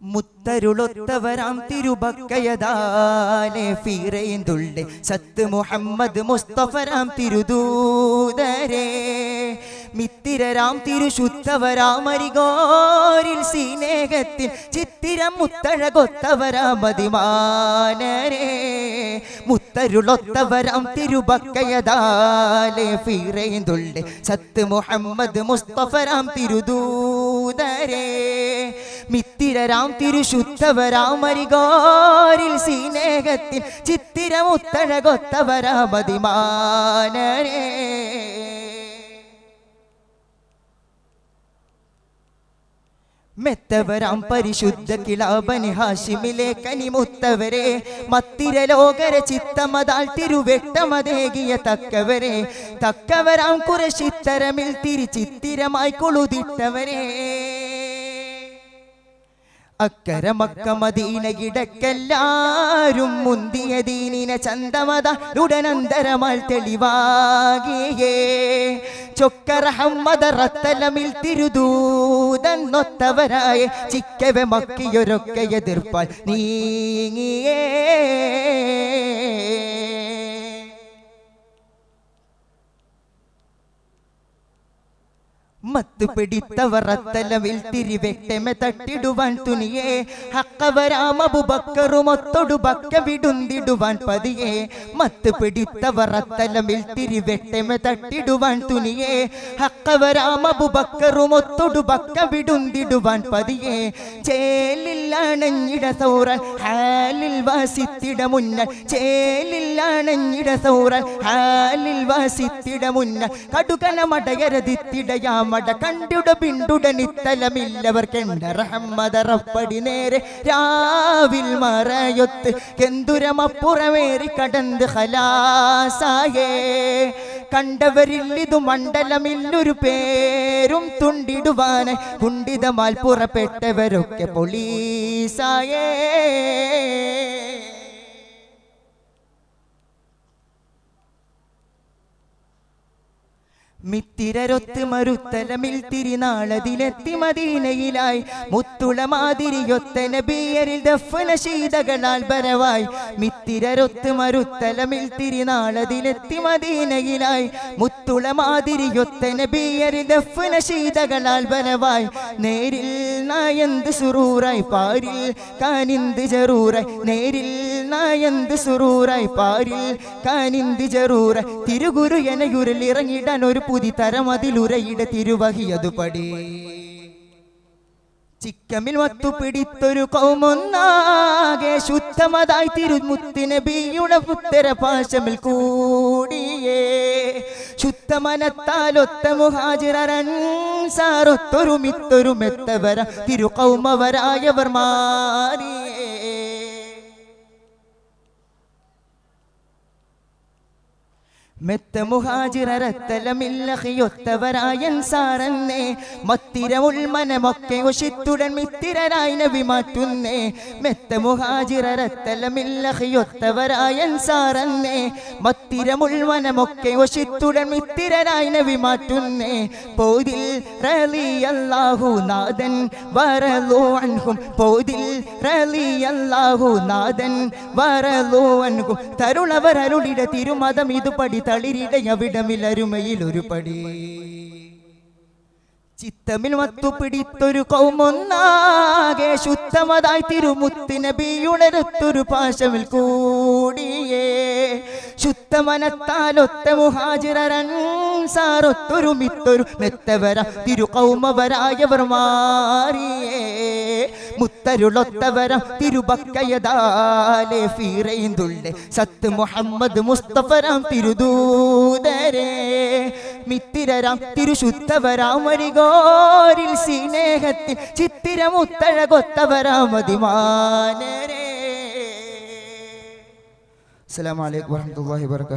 മുത്തരുളൊത്തവരാം തിരുബക്കയദാലെ ഫീറേന്തുള്ളെ സത്ത് മുഹമ്മദ് മുസ്തഫരാം തിരുദൂതരേ മിത്തിരരാം തിരുശുദ്ധവരാമരികോരിൽ സ്നേഹത്തിൽ ചിത്തിരം മുത്തഴകൊത്തവരാം മതിമാനരേ മുത്തരുളൊത്തവരാം തിരുബക്കയദാലെ ഫീറേന്തുള്ളെ സത്ത് മുഹമ്മദ് മുസ്തഫരാം തിരുദൂതരേ മിത്തിരരാം തിരുശുദ്ധവരാമരികോരിൽ സ്നേഹത്തിൽ ചിത്തിരമുത്തഴകൊത്തവരാ മതിമാനരേ മെത്തവരാം പരിശുദ്ധ കിളാബനി ഹാഷിമിലെ കനിമുത്തവരെ മത്തിരലോകര ചിത്തമതാൽ തിരുവെട്ടമതേകിയ തക്കവരാം കുറശിത്തരമിൽ തിരിച്ചിത്തിരമായി കൊളുതിട്ടവരെ അക്കര മക്ക മദീന കിടക്കെല്ലാരും മുന്തിയ ദീനിനെ ചന്തമത ഉടനന്തരമാൽ തെളിവാകിയേ ചൊക്കറഹമ്മദ റത്തലമിൽ തിരുദൂതന്നൊത്തവരായ ചിക്കവെ മക്കിയൊരൊക്കെ എതിർപ്പാൽ നീങ്ങിയേ മത്ത് പിടിത്തവർ റത്തലമിൽ തിരിവെട്ടെമെ തട്ടിടുവാൻ തുനിയേ ഹക്കവരാം അബൂബക്കറുമൊത്തൊടു ബക്ക വിടുന്തിടുവാൻ പതിയേ മത്ത് പിടിത്തവർ റത്തലമിൽ തിരിവെട്ടെമെ തട്ടിടുവാൻ തുനിയേ ഹക്കവരാം അബൂബക്കറുമൊത്തൊടു ബക്ക വിടുന്തിടുവാൻ പതിയേ ചേലില്ലാണഞ്ഞിട സൗറൽ ഹാലിൽ വാസിത്തിട മുന്നൽ ചേലില്ലാണഞ്ഞിട സൗറൽ ഹാലിൽ വാസിത്തിട മുന്നൽ കടുകന മടയരതിത്തിടയാമ കണ്ടുട പിണ്ടുടനിത്തലമില്ലവർ കെണ്ട റഹമ്മദറപ്പടി നേരെ രാവിൽ മറയൊത്ത് കെന്തുരമപ്പുറമേറി കടന്ത് ഖലാസായേ കണ്ടവരില്ലിതു മണ്ഡലമില്ലൊരു പേരും തുണ്ടിടുവാന് കുണ്ടിതമാൽ പുറപ്പെട്ടവരൊക്കെ പോലീസായേ മിത്തിരരൊത്ത് മരുത്തലമിൽ തിരിനാളതിലെത്തി മദീനയിലായി മുത്തുള മാതിരിയൊത്ത നബിയരിൽ ദഫ്ന ശീതകളാൽ ബരവായി മിത്തിരരൊത്ത് മരുത്തലമിൽ തിരിനാളതിലെത്തി മദീനയിലായി മുത്തുള മാതിരിയൊത്ത നബിയരിൽ ദഫ്ന ശീതകളാൽ ബരവായി നേരിൽ നായന്ത് സുറൂറായി പാരിൽ കാനിന്ത് ജറൂറായി നേരിൽ നായന്ത് സുറൂറായി പാരിൽ കാനിന്ത് ജറൂറായി തിരുഗുരു എനയുരിൽ ഇറങ്ങിടാൻ ഒരു പുതി തരം അതിലുരയിട തിരുവഹിയതു പടി ചിക്കമിൽ മത്തു പിടിത്തൊരു കൗമൊന്നാകെ ശുദ്ധമതായി തിരുമുത്തിനബിയുടെ പുത്തര പാശമിൽ കൂടിയേ ശുദ്ധമനത്താലൊത്ത മുഹാജിറൻസാറൊത്തൊരു മിത്തൊരു മെത്തവര തിരു കൗമവരായവർ മാറിയേ മെത്ത മുഹാജിറത്തലമില്ലൊത്തവരായൻസാറന്നേ മത്തിരമുൾമനമൊക്കെ ഒഷിത്തുടൻ മിത്തിരരായി നബി മാറ്റുന്നേ മെത്ത മുഹാജിറത്തലമില്ലൊത്തവരായൻസാറന്നേ മത്തിരമുൾമനമൊക്കെ ഒഷിത്തുടൻ മിത്തിരരായി നബി മാറ്റുന്നേ പോതിൽ റളിയല്ലാഹു നാദൻ വറളു അൻഹും പോതിൽ റളിയല്ലാഹു നാദൻ വറളു അൻഹും തരുളവരരുളിട തിരുമതം ഇത് പടി തളിരിടയവിടമിലരുമയിൽ ഒരു പടി ചിത്തമിൽ മത്തു പിടിത്തൊരു കൗമൊന്നാകെ ശുദ്ധമതായി തിരുമുത്തിനബിയുണരത്തൊരു പാശമിൽ കൂടിയേ ശുദ്ധമനത്താലൊത്ത മുഹാജിറൻസാറൊത്തൊരു മിത്തൊരു മെത്തവര തിരു കൗമവരായവർ മാറിയേ മുത്തരുളൊത്തവര തിരുബക്കയദാലെ ഫീറേന്തുള്ളെ സത്ത് മുഹമ്മദ് മുസ്തഫരാം തിരുദൂതരേ മിത്തിരരാം തിരുശുദ്ധവരാം വരികോരിൽ സ്നേഹത്തിൽ ചിത്തിരമുത്തഴകൊത്തവരാം മതിമാനരേ. അസ്സലാമു അലൈക്കും വറഹ്മത്തുള്ളാഹി വബറകാതുഹു.